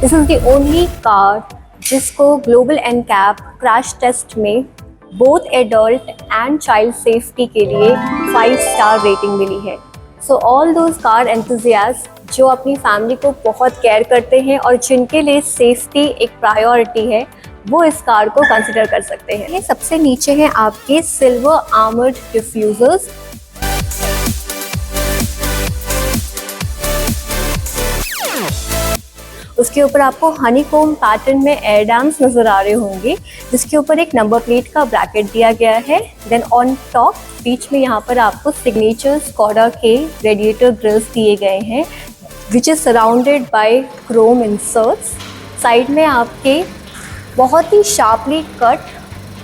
This is the only car जिसको global NCAP crash test में both adult and child safety के लिए 5 star rating मिली है। So all those car enthusiast जो अपनी फैमिली को बहुत केयर करते हैं और जिनके लिए सेफ्टी एक प्रायोरिटी है, वो इस कार को कंसिडर कर सकते हैं। ये सबसे नीचे हैं आपके सिल्वर आर्मर्ड डिफ्यूजर्स। उसके ऊपर आपको हनीकॉम पैटर्न में एयर डैम्स नजर आ रहे होंगे, जिसके ऊपर एक नंबर प्लेट का ब्रैकेट दिया गया है। देन ऑन टॉप बीच में यहाँ पर आपको सिग्नेचर स्कोडा के रेडिएटर ग्रिल्स दिए गए हैं, which is surrounded bye chrome inserts. Side में आपके बहुत ही शार्पली कट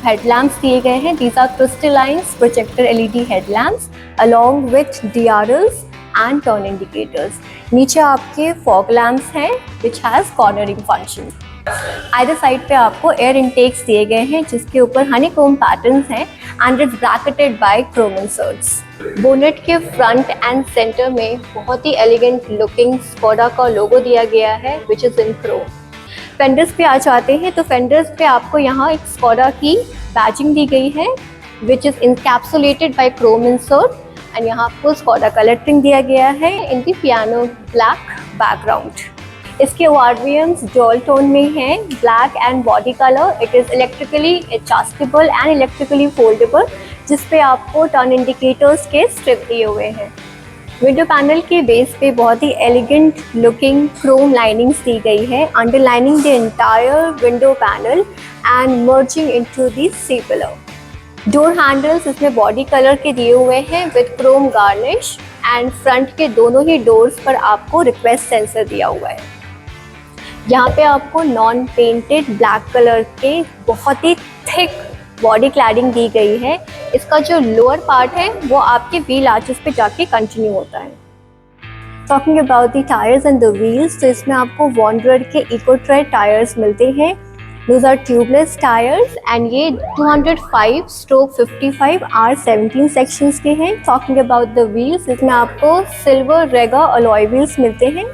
हेडलैम्प्स दिए गए हैं। These are crystalline projector LED headlamps along with DRLs and turn indicators. नीचे आपके फॉग लैम्प्स हैं which has cornering function. Either side पे आपको एयर इनटेक्स दिए गए हैं जिसके ऊपर हनीकॉम पैटर्न्स हैं and it's bracketed by chrome inserts. Bonnet के फ्रंट एंड सेंटर में बहुत ही एलिगेंट लुकिंग स्कोडा का लोगो दिया गया है which is in Chrome. Fenders पे आ जाते हैं तो फेंडर्स पे आपको यहाँ एक स्कोडा की बैजिंग दी गई है which is encapsulated by chrome insert and यहाँ आपको स्कोडा का लेटरिंग दिया गया है in the piano black background. इसके वार्वियम्स डुअल टोन में हैं, black and body colour. It is electrically adjustable and electrically foldable, जिस पे आपको टर्न इंडिकेटर्स के स्ट्रिप दिए हुए हैं। विंडो पैनल के बेस पे बहुत ही एलिगेंट लुकिंग क्रोम लाइनिंग्स दी गई है, underlining the entire window panel and merging into the C pillar. Door handles इसमें बॉडी कलर के दिए हुए हैं with chrome garnish and front के दोनों ही डोर्स पर आपको रिक्वेस्ट सेंसर दिया हुआ है। यहाँ पे आपको नॉन पेंटेड ब्लैक कलर के बहुत ही थिक बॉडी क्लैडिंग दी गई है। इसका जो लोअर पार्ट है वो आपके व्हील आर्चेस पे जाके कंटिन्यू होता है। Talking about the tyres and the wheels, तो इसमें आपको वॉन्डरर के इको ट्रेड टायर्स मिलते हैं। Those are tubeless tires and ये 205/55 R17 sections के हैं। Talking about the wheels, इसमें आपको silver Rega alloy wheels मिलते हैं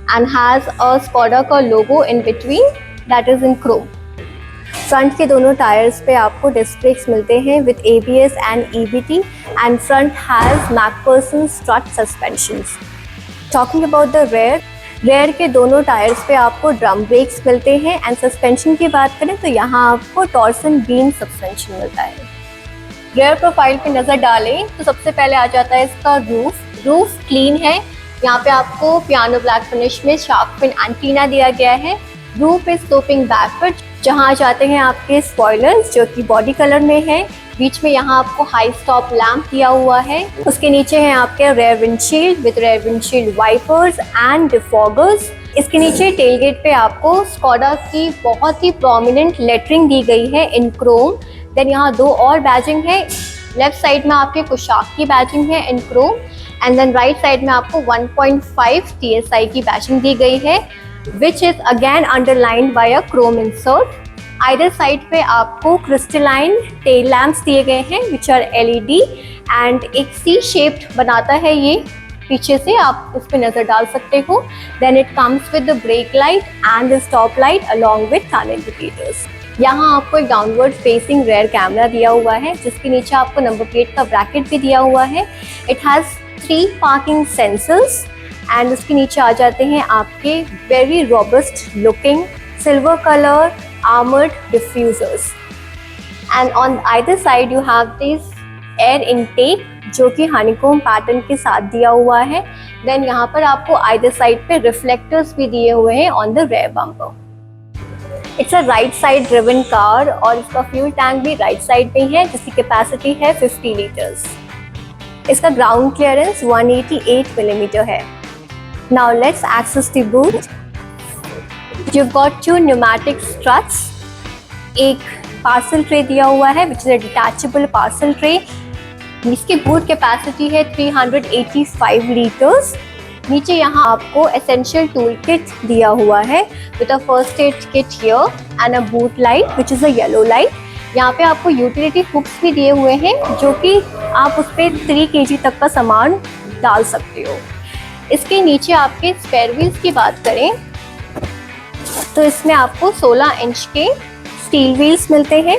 and has a Skoda का logo in between that is in chrome। Front के दोनों टायर्स पे आपको डिस्क ब्रेक्स मिलते हैं with ABS and EBT and front has MacPherson strut suspensions। Talking about the rear के दोनों टायर्स पे आपको ड्रम ब्रेक्स मिलते हैं एंड सस्पेंशन की बात करें तो यहाँ आपको टॉर्सन बीम सस्पेंशन मिलता है। रेयर प्रोफाइल पे नज़र डालें तो सबसे पहले आ जाता है इसका रूफ क्लीन है। यहाँ पे आपको पियानो ब्लैक फिनिश में शार्क फिन एंटीना दिया गया है। Roof is sloping backward. जहाँ आ जाते हैं आपके स्पॉयलर्स जो कि बॉडी कलर में है। बीच में यहाँ आपको हाई स्टॉप लैंप दिया हुआ है। उसके नीचे हैं आपके rear windshield with rear windshield wipers and defoggers. इसके नीचे टेलगेट पे आपको स्कोडा की बहुत ही प्रोमिनेंट लेटरिंग दी गई है इन क्रोम। देन यहाँ 2 और बैजिंग है। लेफ्ट साइड में आपके कुशाक की बैजिंग है in chrome and then right side में आपको 1.5 TSI की बैजिंग दी गई है which is again underlined by a chrome insert. Either side पे आपको क्रिस्टलाइन टेल लैम्प्स दिए गए हैं विच आर LED एंड एक सी शेप्ड बनाता है ये, पीछे से आप उस पर नज़र डाल सकते हो। Then it comes with the brake light and the stop light along with turn indicators. यहाँ आपको एक डाउनवर्ड फेसिंग रेयर कैमरा दिया हुआ है जिसके नीचे आपको नंबर प्लेट का ब्रैकेट भी दिया हुआ है। It has 3 parking sensors and उसके नीचे आ जाते हैं आपके very robust looking silver colour armored diffusers and on either side you have this air intake जो कि हनीकॉम पैटर्न के साथ दिया हुआ है। देन यहाँ पर आपको either side पे रिफ्लेक्टर्स भी दिए हुए हैं on the rear bumper। It's a right side driven car और इसका फ्यूल टैंक भी राइट साइड पे है जिसकी कैपेसिटी है 50 लीटर्स। इसका ग्राउंड क्लियरेंस 188 मिलीमीटर है। Now let's access the boot. You've got 2 pneumatic struts, एक पार्सल ट्रे दिया हुआ है which is a detachable parcel tray. इसकी बूट कैपेसिटी है 385 लीटर्स। नीचे यहाँ आपको एसेंशियल टूल किट दिया हुआ है with a first aid kit here and a boot light which is a yellow light. यहाँ पे आपको यूटिलिटी हुक्स भी दिए हुए हैं जो कि आप उस पर 3 kg तक का सामान डाल सकते हो। इसके नीचे आपके स्पेयर व्हील्स की बात करें तो इसमें आपको 16 इंच के स्टील व्हील्स मिलते हैं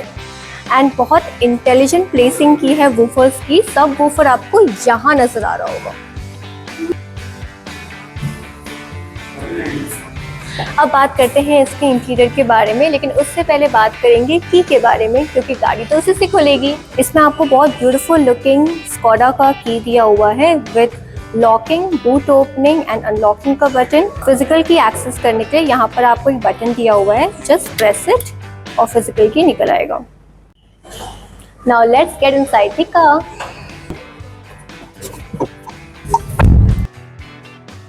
एंड बहुत इंटेलिजेंट प्लेसिंग की है वूफर्स की। सब वूफर आपको यहाँ नजर आ रहा होगा। अब बात करते हैं इसके इंटीरियर के बारे में, लेकिन उससे पहले बात करेंगे की के बारे में, क्योंकि गाड़ी तो उसी से खुलेगी। इसमें आपको बहुत ब्यूटीफुल लुकिंग स्कोडा का की दिया हुआ है with locking, boot opening and unlocking का बटन। फिजिकल की एक्सेस करने के लिए यहाँ पर आपको एक बटन दिया हुआ है, जस्ट प्रेस इट और फिजिकल की निकल आएगा। Now let's get inside the car.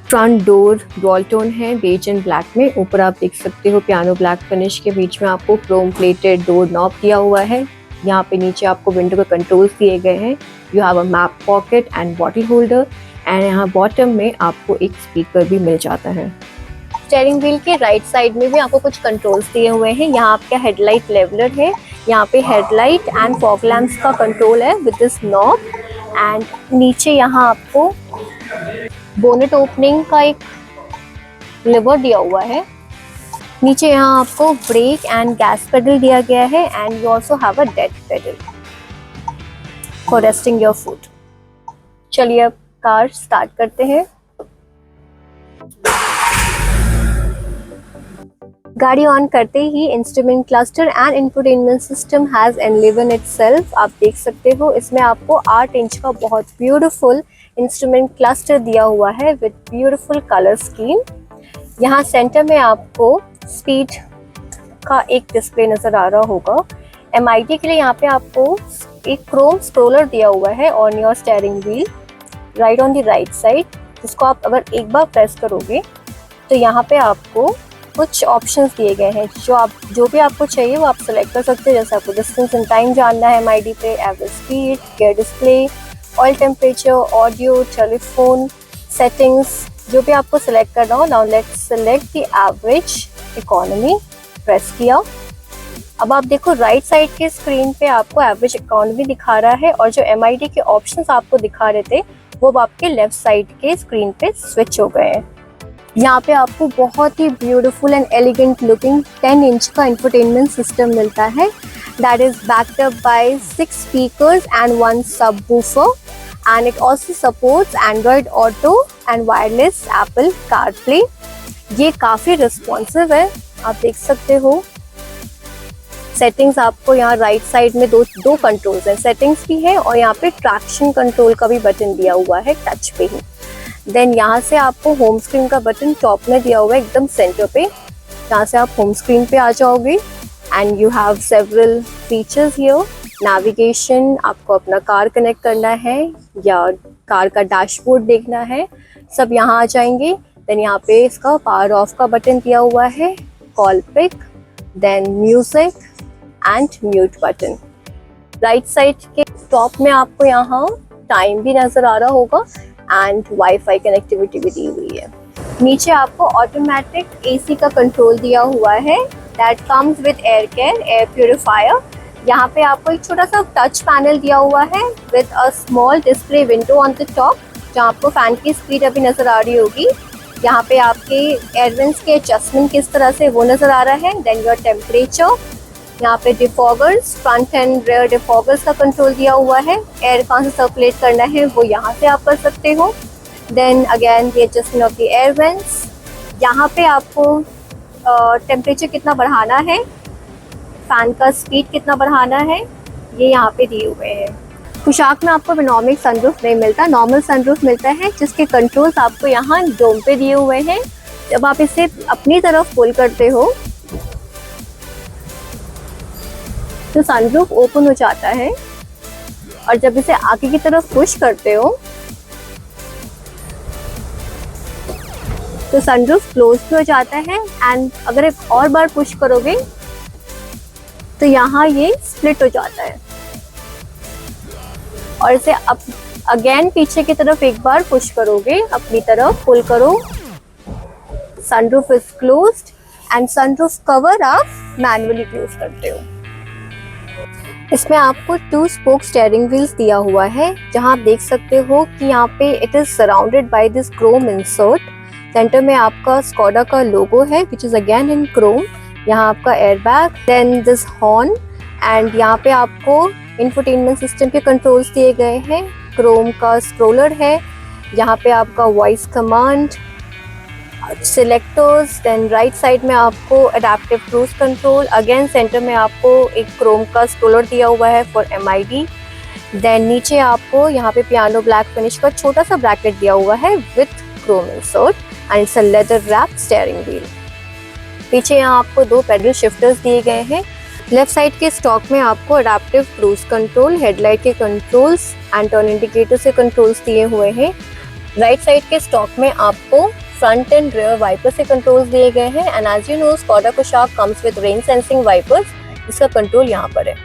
Front door dual tone है, बेज एंड ब्लैक में। ऊपर आप देख सकते हो पियानो ब्लैक फिनिश के बीच में आपको क्रोम प्लेटेड डोर नॉब दिया हुआ है। यहाँ पे नीचे आपको विंडो के कंट्रोल्स दिए गए हैं। You have a map pocket and bottle holder and यहाँ बॉटम में आपको एक स्पीकर भी मिल जाता है। स्टीयरिंग व्हील के राइट साइड में भी आपको कुछ कंट्रोल्स दिए हुए हैं। यहाँ आपका हेडलाइट लेवलर है, यहाँ पे हेडलाइट एंड फॉग लैम्प्स का कंट्रोल है विद दिस नॉब। एंड नीचे यहाँ आपको बोनेट ओपनिंग का एक लिवर दिया हुआ है। नीचे यहाँ आपको ब्रेक एंड गैस पेडल दिया गया है and you also have a dead pedal for resting your foot. चलिए अब कार स्टार्ट करते हैं। गाड़ी ऑन करते ही instrument cluster and infotainment system has enlivened itself. आप देख सकते हो इसमें आपको 8 इंच का बहुत ब्यूटीफुल इंस्ट्रूमेंट क्लस्टर दिया हुआ है विद ब्यूटीफुल कलर स्कीम। यहाँ सेंटर में आपको स्पीड का एक डिस्प्ले नजर आ रहा होगा। MID के लिए यहाँ पे आपको एक क्रोम स्क्रोलर दिया हुआ है on your steering wheel right on the right side, जिसको आप अगर एक बार प्रेस करोगे तो यहाँ पे आपको कुछ ऑप्शंस दिए गए हैं। जो भी आपको चाहिए वो आप सेलेक्ट कर सकते हो। जैसे आपको डिस्टेंस एंड टाइम जानना है MID पे, average speed, gear display, oil temperature, audio, telephone settings, जो भी आपको सेलेक्ट करना हो। Now let's select the average economy, press किया। अब आप देखो राइट साइड के स्क्रीन पे आपको एवरेज इकोनॉमी दिखा रहा है और जो MID के ऑप्शंस आपको दिखा रहे थे वो आपके लेफ्ट साइड के स्क्रीन पे स्विच हो गए हैं। यहाँ पे आपको बहुत ही beautiful and elegant looking 10 inch का इंफोटेनमेंट सिस्टम मिलता है that is backed up by 6 speakers and 1 subwoofer, and it also supports Android Auto and wireless Apple CarPlay। ये काफ़ी रिस्पॉन्सिव है, आप देख सकते हो। सेटिंग्स आपको यहाँ राइट साइड में दो कंट्रोल्स हैं, सेटिंग्स भी है और यहाँ पे ट्रैक्शन कंट्रोल का भी बटन दिया हुआ है टच पे ही। देन यहाँ से आपको होम स्क्रीन का बटन टॉप में दिया हुआ है एकदम सेंटर पे, यहाँ से आप होम स्क्रीन पे आ जाओगे and you have several features here. Navigation, आपको अपना कार कनेक्ट करना है या कार का डैशबोर्ड देखना है, सब यहाँ आ जाएंगे। देन यहाँ पे इसका पावर ऑफ का बटन दिया हुआ है, call pick, then music and mute button. Right side के टॉप में आपको यहाँ टाइम भी नजर आ रहा होगा एंड वाईफाई कनेक्टिविटी भी दी हुई है। नीचे आपको ऑटोमेटिक AC का कंट्रोल दिया हुआ है that comes with air care, air purifier. यहाँ पे आपको एक छोटा सा टच पैनल दिया हुआ है with a small display window on the top, जहाँ आपको फैन की स्पीड अभी नजर आ रही होगी। यहाँ पे आपके एयर वेंट्स के एडजस्टमेंट किस तरह से वो नजर आ रहा है। देन योर टेम्परेचर, यहाँ पे defoggers, front end rare defoggers का कंट्रोल दिया हुआ है। एयर कहाँ से सर्कुलेट करना है वो यहाँ से आप कर सकते हो। Then again the adjustment of the air vents, यहाँ पे आपको टेम्परेचर कितना बढ़ाना है, फैन का स्पीड कितना बढ़ाना है, ये यहाँ पे दिए हुए हैं। कुशाक में आपको इकोनॉमिक सनरूफ नहीं मिलता, नॉर्मल सनरूफ मिलता है जिसके कंट्रोल्स आपको यहाँ डोम पे दिए हुए हैं। जब आप इसे अपनी तरफ पुल करते हो तो सनरूफ ओपन हो जाता है और जब इसे आगे की तरफ पुश करते हो तो सनरूफ क्लोज हो जाता है। एंड अगर एक और बार पुश करोगे तो यहाँ ये स्प्लिट हो जाता है और इसे अब अगेन पीछे की तरफ एक बार पुश करोगे, अपनी तरफ पुल करो, sunroof is closed end sunroof cover आप मैनुअली क्लोज करते हो। इसमें आपको 2 स्पोक स्टीयरिंग व्हील्स दिया हुआ है, जहां आप देख सकते हो कि यहाँ पे it is surrounded by this chrome insert centre में आपका स्कोडा का लोगो है which is again in chrome. यहाँ आपका airbag, then this horn, and यहाँ पे आपको इंफोटेनमेंट सिस्टम के कंट्रोल्स दिए गए हैं। क्रोम का स्क्रोलर है, यहाँ पे आपका voice command, selectors, then right side में आपको adaptive cruise control, again centre में आपको एक क्रोम का स्क्रोलर दिया हुआ है फॉर MID। देन नीचे आपको यहाँ पे पियानो ब्लैक फिनिश का छोटा सा ब्रैकेट दिया हुआ है with Chrome insert and it's a leather wrap steering wheel. पीछे यहाँ आपको 2 पेडल शिफ्टर्स दिए गए हैं। लेफ्ट साइड के स्टॉक में आपको अडेप्टिव क्रूज कंट्रोल, हेडलाइट के कंट्रोल्स एंड टर्न इंडिकेटर से कंट्रोल्स दिए हुए हैं। राइट साइड के स्टॉक में आपको फ्रंट एंड रियर वाइपर से कंट्रोल्स दिए गए हैं and as you know Skoda Kushaq comes with rain sensing wipers, इसका कंट्रोल यहाँ पर है।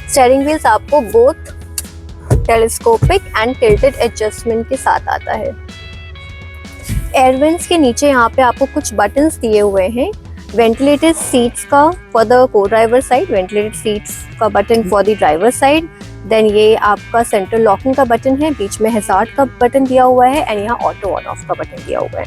स्टीयरिंग व्हील्स आपको both telescopic and tilted adjustment के साथ आता है। एयरविंड्स के नीचे यहाँ पे आपको कुछ बटन्स दिए हुए हैं। वेंटिलेटेड सीट्स का for the co driver side, ventilated seats का button for the driver side. Then ये आपका सेंट्रल लॉकिंग का बटन है, बीच में हैजार्ड का बटन दिया हुआ है एंड यहाँ ऑटो ऑन ऑफ का बटन दिया हुआ है।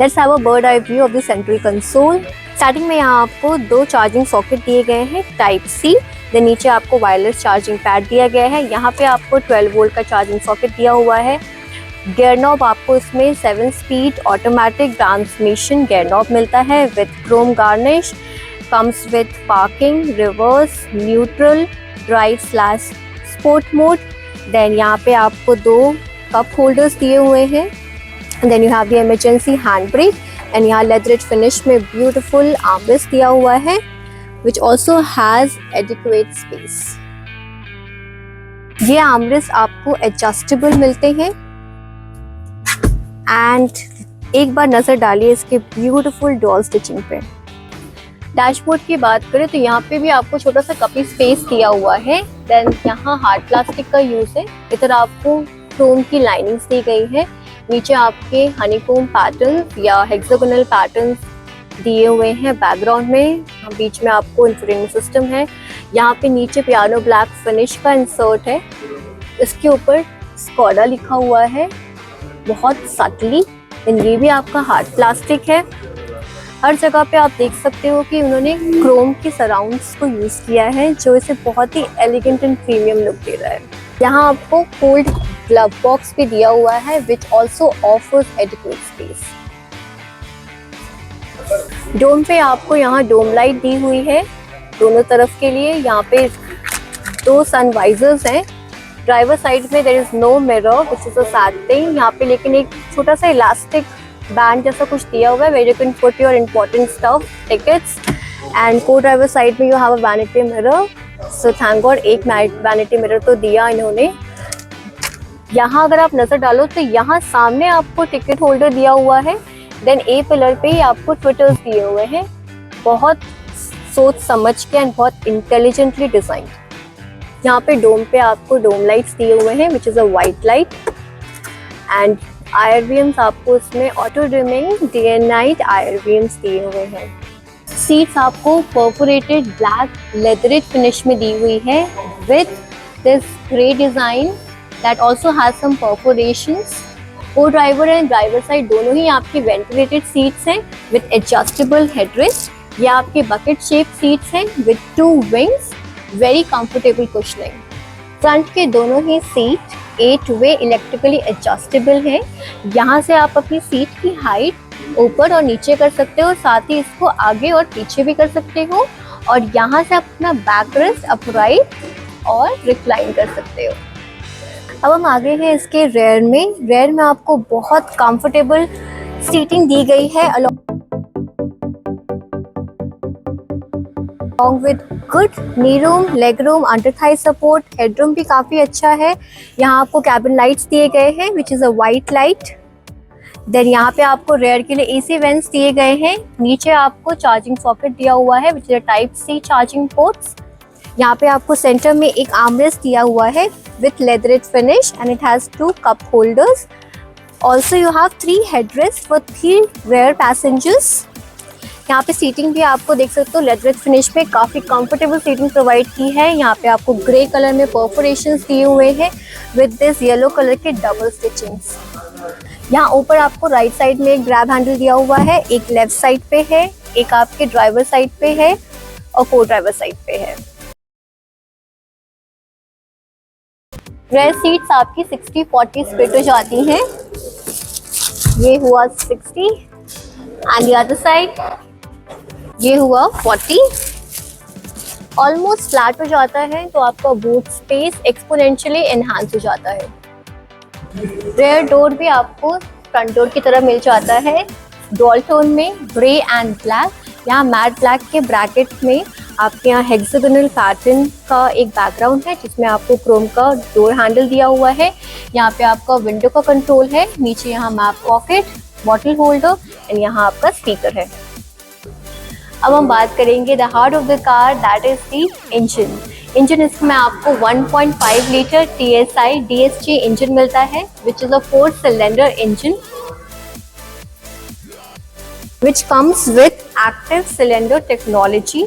Let's have a bird eye view of the central console. Starting में यहाँ आपको 2 चार्जिंग सॉकेट दिए गए हैं टाइप C। देन नीचे आपको वायरलेस चार्जिंग पैड दिया गया है। यहाँ पे आपको 12 वोल्ट का चार्जिंग सॉकेट दिया हुआ है। गियर नॉब आपको इसमें 7 speed automatic transmission gear knob मिलता है with chrome garnish, comes with parking, reverse, neutral, drive sport mode. Then यहाँ पे आपको 2 कप होल्डर्स दिए हुए हैं। Then you have the emergency hand brake and यहाँ लेदरेट फिनिश में ब्यूटीफुल आर्मरेस्ट दिया हुआ है which also has adequate space। ये आर्मरेस्ट आपको एडजस्टेबल मिलते हैं एंड एक बार नजर डालिए इसके ब्यूटीफुल डॉल स्टिचिंग पे। डैशबोर्ड की बात करें तो यहाँ पे भी आपको छोटा सा कपी स्पेस दिया हुआ है। देन यहाँ हार्ड प्लास्टिक का यूज है। इधर आपको क्रोम की लाइनिंग्स दी गई है। नीचे आपके हनीकोम पैटर्न या हेक्सागोनल पैटर्न दिए हुए हैं बैकग्राउंड में। बीच में आपको इंफोटेनमेंट सिस्टम है। यहाँ पे नीचे पियानो ब्लैक फिनिश का इंसर्ट है। इसके ऊपर स्कोडा लिखा हुआ है बहुत सटली। ये भी आपका हार्ड प्लास्टिक है। हर जगह पे आप देख सकते हो कि उन्होंने क्रोम के सराउंड्स को यूज किया है जो इसे बहुत ही एलिगेंट एंड प्रीमियम लुक दे रहा है। यहाँ आपको कोल्ड ग्लव बॉक्स भी दिया हुआ है which also offers adequate space. Dome पे आपको यहाँ डोम लाइट दी हुई है दोनों तरफ के लिए। यहाँ पे 2 सन वाइजर्स हैं। ड्राइवर साइड में there is no mirror which is a sad thing. यहाँ पे लेकिन एक छोटा सा इलास्टिक बैंड जैसा कुछ दिया हुआ है where you can put your important stuff, tickets. And co driver side में you have a vanity mirror. So thank God एक वैनिटी मिरर तो दिया इन्होंने। यहाँ अगर आप नजर डालो तो यहाँ सामने आपको टिकट होल्डर दिया हुआ है। देन ए पिलर पे ही आपको ट्विटर्स दिए हुए हैं, बहुत सोच समझ के एंड बहुत इंटेलिजेंटली डिजाइन। यहाँ पे डोम पे आपको डोम लाइट्स दिए हुए हैं विच is a white light and IRVMs आपको इसमें auto dimming day and night IRVMs दिए हुए हैं। सीट्स आपको परफोरेटेड ब्लैक लेदरेट फिनिश में दी हुई है with this grey design that also has some perforations. Co-driver and driver side दोनों ही आपकी वेंटिलेटेड सीट्स हैं विद एडजस्टेबल हेडरेस्ट। ये आपके बकेट शेप सीट्स हैं with 2 wings, very comfortable cushioning. Front के दोनों ही सीट 8 वे इलेक्ट्रिकली एडजस्टेबल है। यहाँ से आप अपनी सीट की हाइट ऊपर और नीचे कर सकते हो, साथ ही इसको आगे और पीछे भी कर सकते हो और यहाँ से आप अपना बैक रेस्ट अपराइट और रिक्लाइन कर सकते हो। अब हम आगे हैं इसके रेयर में आपको बहुत कंफर्टेबल सीटिंग दी गई है along with good knee room, leg room, under thigh support, headroom भी काफ़ी अच्छा है। यहाँ आपको कैबिन लाइट्स दिए गए हैं which is a white light। Then यहाँ पे आपको रेयर के लिए AC वेंट्स दिए गए हैं। नीचे आपको चार्जिंग सॉकेट दिया हुआ है which is a type C charging ports. यहाँ पे आपको सेंटर में एक आर्मरेस्ट दिया हुआ है with leatherette finish and it has 2 cup holders. Also you have 3 headrests for 3 rear passengers. यहाँ पे सीटिंग भी आपको देख सकते हो लेदर फिनिश में काफ़ी कंफर्टेबल सीटिंग प्रोवाइड की है। यहाँ पे आपको ग्रे कलर में परफोरेशंस दिए हुए हैं विद दिस येलो कलर के डबल स्टिचिंग्स। यहाँ ऊपर आपको राइट साइड में एक ग्रैब हैंडल दिया हुआ है, एक लेफ्ट साइड पे है, एक आपके ड्राइवर साइड पे है और को ड्राइवर साइड पे है। रेयर सीट्स आपकी 60-40 स्प्लिट हो जाती हैं। ये हुआ 60 एंड द अदर साइड ये हुआ 40। ऑलमोस्ट फ्लैट हो जाता है तो आपका बूट स्पेस एक्सपोनेंशियली एनहांस हो जाता है। रेयर डोर भी आपको फ्रंट डोर की तरह मिल जाता है डुअल टोन में ग्रे एंड ब्लैक। यहाँ मैट ब्लैक के ब्रैकेट में आपके यहाँ हेक्सागोनल पैटर्न का एक बैकग्राउंड है जिसमें आपको क्रोम का डोर हैंडल दिया हुआ है। यहाँ पे आपका विंडो का कंट्रोल है, नीचे यहाँ map pocket, bottle holder and यहाँ आपका स्पीकर है। अब हम बात करेंगे the heart of the car, that is the engine. Engine इसमें आपको 1.5 लीटर TSI DSG इंजन मिलता है which is a 4 cylinder engine which comes with active cylinder technology।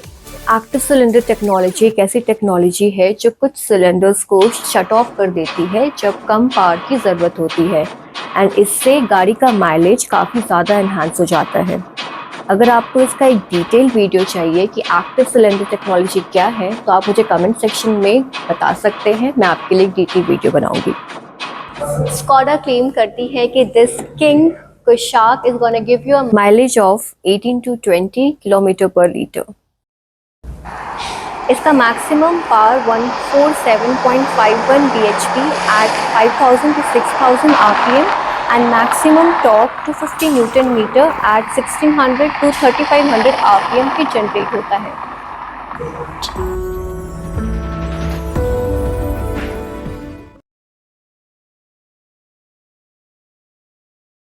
Active cylinder technology एक ऐसी टेक्नोलॉजी है जो कुछ सिलेंडर्स को शट ऑफ कर देती है जब कम पावर की ज़रूरत होती है एंड इससे गाड़ी का माइलेज काफ़ी ज़्यादा इन्हांस हो जाता है। अगर आपको इसका एक डिटेल वीडियो चाहिए कि एक्टिव सिलेंडर टेक्नोलॉजी क्या है तो आप मुझे कमेंट सेक्शन में बता सकते हैं, मैं आपके लिए एक डिटेल वीडियो बनाऊंगी। स्कोडा क्लेम करती है कि this king Kushaq is gonna give you a mileage of 18 to 20 kilometre पर लीटर। इसका maximum power 147.51 bhp at 5000 to 6000 rpm and maximum torque 250 newton metre at 1600 to 3500 rpm पे जनरेट होता है।